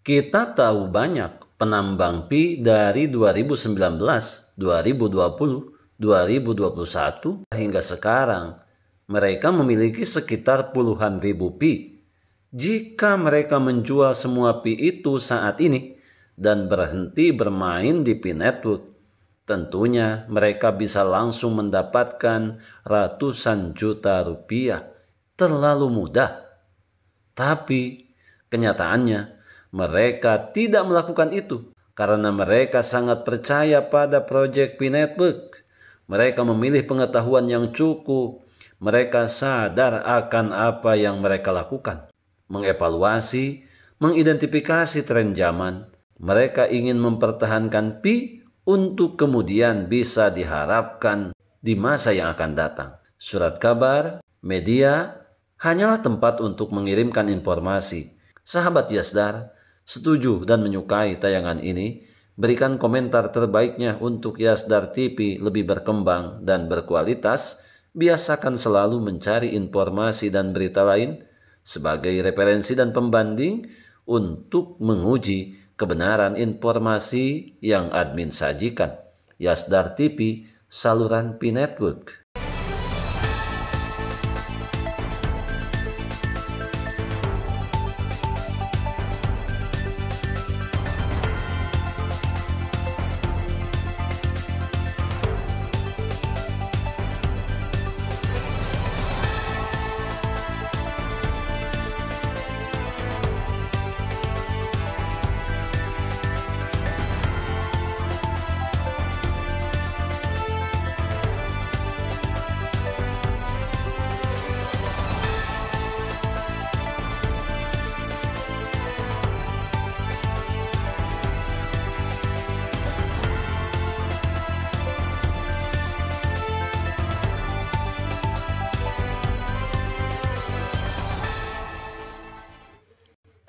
Kita tahu banyak penambang Pi dari 2019, 2020, 2021 hingga sekarang. Mereka memiliki sekitar puluhan ribu Pi. Jika mereka menjual semua Pi itu saat ini dan berhenti bermain di Pi Network, tentunya mereka bisa langsung mendapatkan ratusan juta rupiah. Terlalu mudah. Tapi kenyataannya mereka tidak melakukan itu karena mereka sangat percaya pada Project Pi Network. Mereka memilih pengetahuan yang cukup. Mereka sadar akan apa yang mereka lakukan. Mengevaluasi, mengidentifikasi tren zaman. Mereka ingin mempertahankan Pi untuk kemudian bisa diharapkan di masa yang akan datang. Surat kabar, media, hanyalah tempat untuk mengirimkan informasi. Sahabat Yasdar, setuju dan menyukai tayangan ini? Berikan komentar terbaiknya untuk Yasdar TV lebih berkembang dan berkualitas. Biasakan selalu mencari informasi dan berita lain sebagai referensi dan pembanding untuk menguji kebenaran informasi yang admin sajikan. Yasdar TV, saluran Pi Network.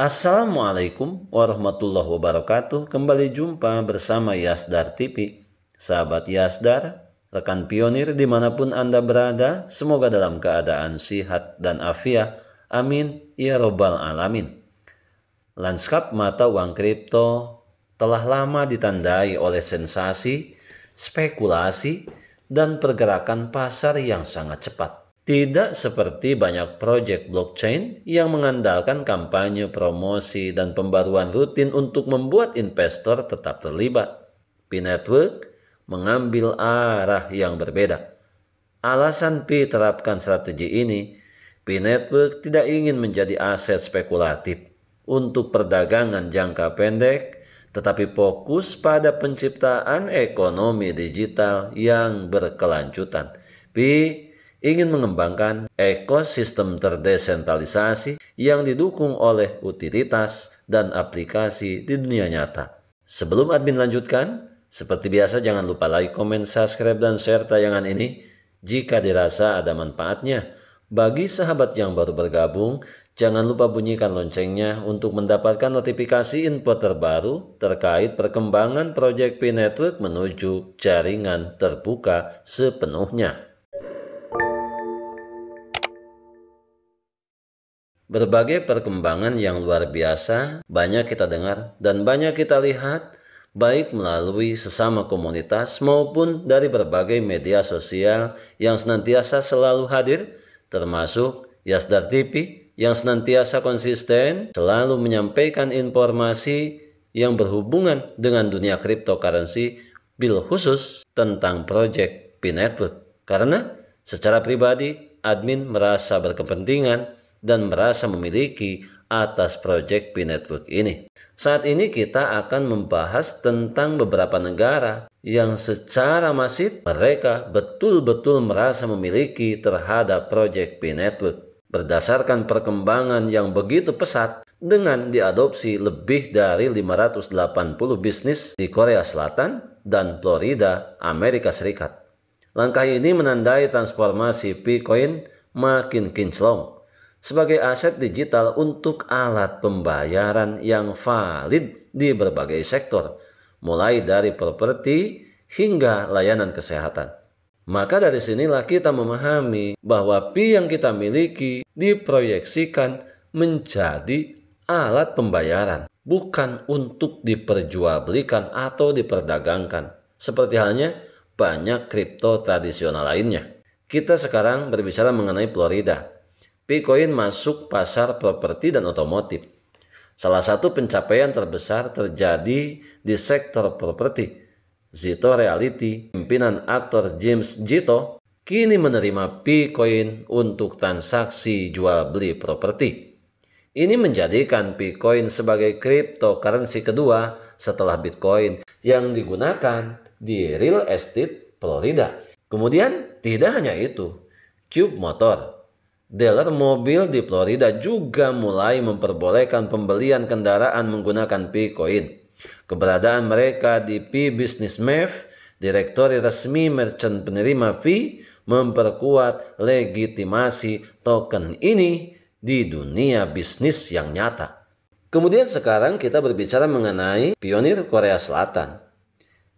Assalamualaikum warahmatullahi wabarakatuh. Kembali jumpa bersama Yasdar TV. Sahabat Yasdar, rekan pionir dimanapun Anda berada, semoga dalam keadaan sihat dan afiat. Amin ya robbal alamin. Lanskap mata uang kripto telah lama ditandai oleh sensasi, spekulasi, dan pergerakan pasar yang sangat cepat. Tidak seperti banyak proyek blockchain yang mengandalkan kampanye, promosi, dan pembaruan rutin untuk membuat investor tetap terlibat. Pi Network mengambil arah yang berbeda. Alasan Pi terapkan strategi ini, Pi Network tidak ingin menjadi aset spekulatif untuk perdagangan jangka pendek, tetapi fokus pada penciptaan ekonomi digital yang berkelanjutan. Pi ingin mengembangkan ekosistem terdesentralisasi yang didukung oleh utilitas dan aplikasi di dunia nyata. Sebelum admin lanjutkan, seperti biasa jangan lupa like, comment, subscribe, dan share tayangan ini jika dirasa ada manfaatnya. Bagi sahabat yang baru bergabung, jangan lupa bunyikan loncengnya untuk mendapatkan notifikasi info terbaru terkait perkembangan proyek Pi Network menuju jaringan terbuka sepenuhnya. Berbagai perkembangan yang luar biasa banyak kita dengar dan banyak kita lihat, baik melalui sesama komunitas maupun dari berbagai media sosial yang senantiasa selalu hadir, termasuk Yasdar TV yang senantiasa konsisten selalu menyampaikan informasi yang berhubungan dengan dunia cryptocurrency, bil khusus tentang Project Pi Network. Karena secara pribadi admin merasa berkepentingan dan merasa memiliki atas Project Pi Network ini. Saat ini kita akan membahas tentang beberapa negara yang secara masif mereka betul-betul merasa memiliki terhadap Project Pi Network. Berdasarkan perkembangan yang begitu pesat dengan diadopsi lebih dari 580 bisnis di Korea Selatan dan Florida, Amerika Serikat. Langkah ini menandai transformasi Bitcoin makin kinclong sebagai aset digital untuk alat pembayaran yang valid di berbagai sektor, mulai dari properti hingga layanan kesehatan. Maka dari sinilah kita memahami bahwa Pi yang kita miliki diproyeksikan menjadi alat pembayaran bukan untuk diperjualbelikan atau diperdagangkan, seperti halnya banyak kripto tradisional lainnya. Kita sekarang berbicara mengenai Florida. Picoin masuk pasar properti dan otomotif. Salah satu pencapaian terbesar terjadi di sektor properti. Zito Realty, pimpinan aktor James Zito, kini menerima Picoin untuk transaksi jual beli properti. Ini menjadikan Picoin sebagai cryptocurrency kedua setelah Bitcoin yang digunakan di real estate Florida. Kemudian tidak hanya itu, Cube Motor, dealer mobil di Florida, juga mulai memperbolehkan pembelian kendaraan menggunakan Picoin. Keberadaan mereka di P-Business Math, direktori resmi merchant penerima fee, memperkuat legitimasi token ini di dunia bisnis yang nyata. Kemudian sekarang kita berbicara mengenai pionir Korea Selatan.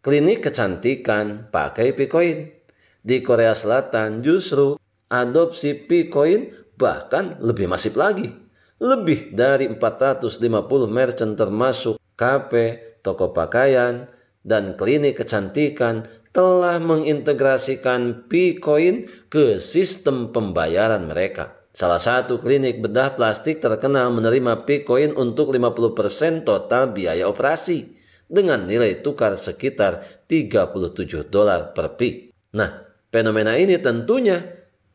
Klinik kecantikan pakai Picoin. Di Korea Selatan justru adopsi Picoin bahkan lebih masif lagi. Lebih dari 450 merchant termasuk kafe, toko pakaian, dan klinik kecantikan telah mengintegrasikan Picoin ke sistem pembayaran mereka. Salah satu klinik bedah plastik terkenal menerima Picoin untuk 50% total biaya operasi dengan nilai tukar sekitar $37 per Pi. Nah, fenomena ini tentunya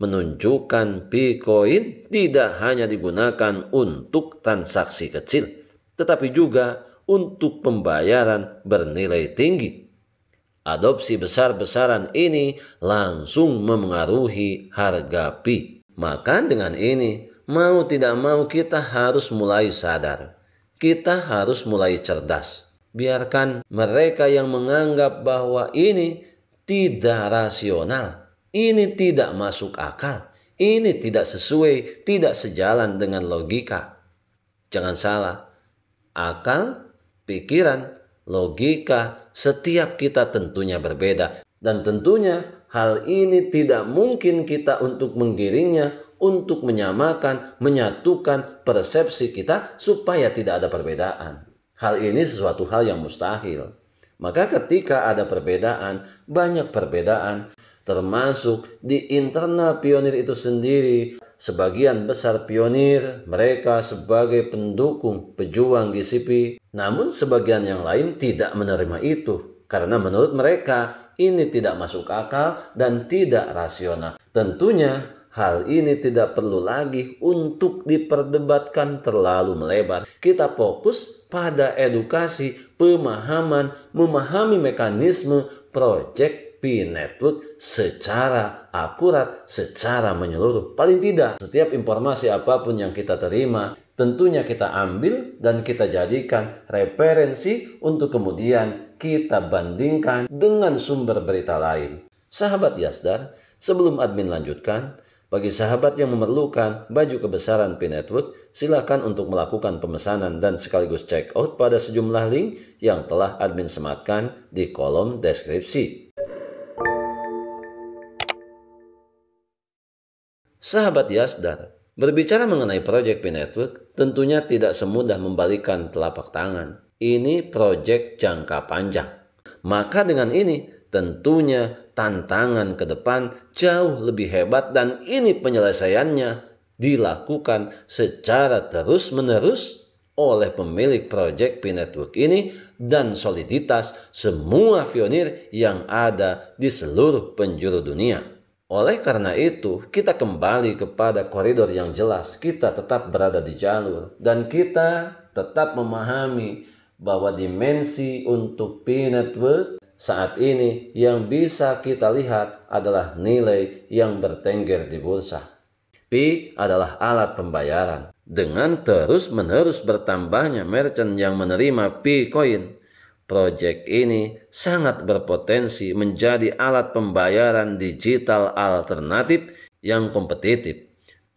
menunjukkan Picoin tidak hanya digunakan untuk transaksi kecil, tetapi juga untuk pembayaran bernilai tinggi. Adopsi besar-besaran ini langsung memengaruhi harga Pi. Maka dengan ini, mau tidak mau kita harus mulai sadar. Kita harus mulai cerdas. Biarkan mereka yang menganggap bahwa ini tidak rasional, ini tidak masuk akal, ini tidak sesuai, tidak sejalan dengan logika. Jangan salah, akal, pikiran, logika setiap kita tentunya berbeda. Dan tentunya hal ini tidak mungkin kita untuk menggiringnya, untuk menyamakan, menyatukan persepsi kita supaya tidak ada perbedaan. Hal ini sesuatu hal yang mustahil. Maka ketika ada perbedaan, banyak perbedaan, termasuk di internal pionir itu sendiri. Sebagian besar pionir mereka sebagai pendukung pejuang GCP, namun sebagian yang lain tidak menerima itu karena menurut mereka ini tidak masuk akal dan tidak rasional. Tentunya hal ini tidak perlu lagi untuk diperdebatkan terlalu melebar. Kita fokus pada edukasi, pemahaman, memahami mekanisme project P-Network secara akurat, secara menyeluruh. Paling tidak, setiap informasi apapun yang kita terima, tentunya kita ambil dan kita jadikan referensi untuk kemudian kita bandingkan dengan sumber berita lain. Sahabat Yasdar, sebelum admin lanjutkan, bagi sahabat yang memerlukan baju kebesaran P-Network, silakan untuk melakukan pemesanan dan sekaligus check out pada sejumlah link yang telah admin sematkan di kolom deskripsi. Sahabat Yasdar, berbicara mengenai proyek P-Network tentunya tidak semudah membalikan telapak tangan. Ini proyek jangka panjang. Maka dengan ini tentunya tantangan ke depan jauh lebih hebat dan ini penyelesaiannya dilakukan secara terus-menerus oleh pemilik proyek P-Network ini dan soliditas semua pionir yang ada di seluruh penjuru dunia. Oleh karena itu, kita kembali kepada koridor yang jelas. Kita tetap berada di jalur dan kita tetap memahami bahwa dimensi untuk P-Network saat ini yang bisa kita lihat adalah nilai yang bertengger di bursa. Pi adalah alat pembayaran. Dengan terus-menerus bertambahnya merchant yang menerima P-Coin, proyek ini sangat berpotensi menjadi alat pembayaran digital alternatif yang kompetitif.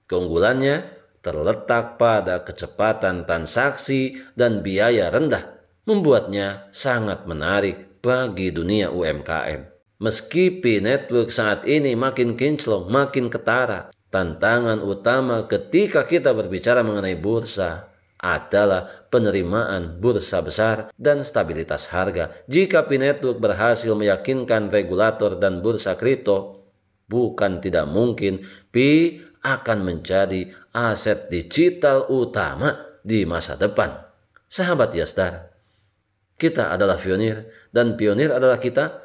Keunggulannya terletak pada kecepatan transaksi dan biaya rendah, membuatnya sangat menarik bagi dunia UMKM. Meski P-Network saat ini makin kinclong, makin ketara, tantangan utama ketika kita berbicara mengenai bursa adalah penerimaan bursa besar dan stabilitas harga. Jika Pi Network berhasil meyakinkan regulator dan bursa kripto, bukan tidak mungkin Pi akan menjadi aset digital utama di masa depan. Sahabat Yasdar, kita adalah pionir dan pionir adalah kita.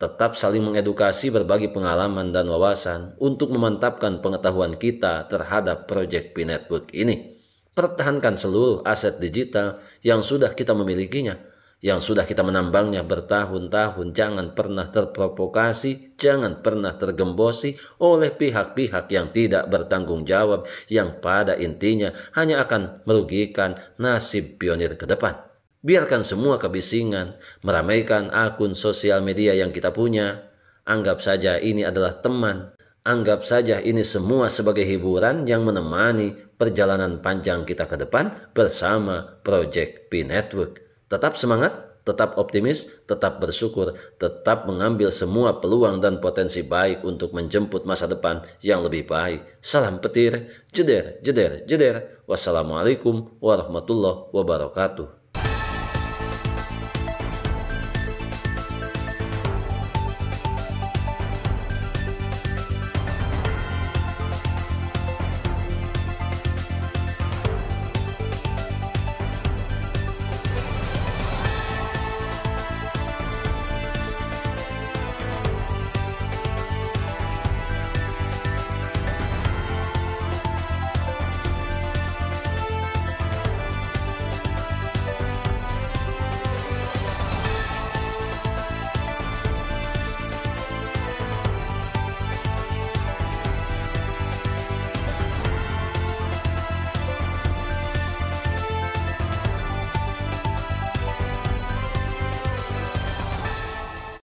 Tetap saling mengedukasi, berbagi pengalaman dan wawasan untuk memantapkan pengetahuan kita terhadap proyek Pi Network ini. Pertahankan seluruh aset digital yang sudah kita memilikinya, yang sudah kita menambangnya bertahun-tahun. Jangan pernah terprovokasi, jangan pernah tergembosi oleh pihak-pihak yang tidak bertanggung jawab, yang pada intinya hanya akan merugikan nasib pionir ke depan. Biarkan semua kebisingan meramaikan akun sosial media yang kita punya. Anggap saja ini adalah teman. Anggap saja ini semua sebagai hiburan yang menemani perjalanan panjang kita ke depan bersama Project Pi Network. Tetap semangat, tetap optimis, tetap bersyukur, tetap mengambil semua peluang dan potensi baik untuk menjemput masa depan yang lebih baik. Salam petir, jeder, jeder, jeder. Wassalamualaikum warahmatullahi wabarakatuh.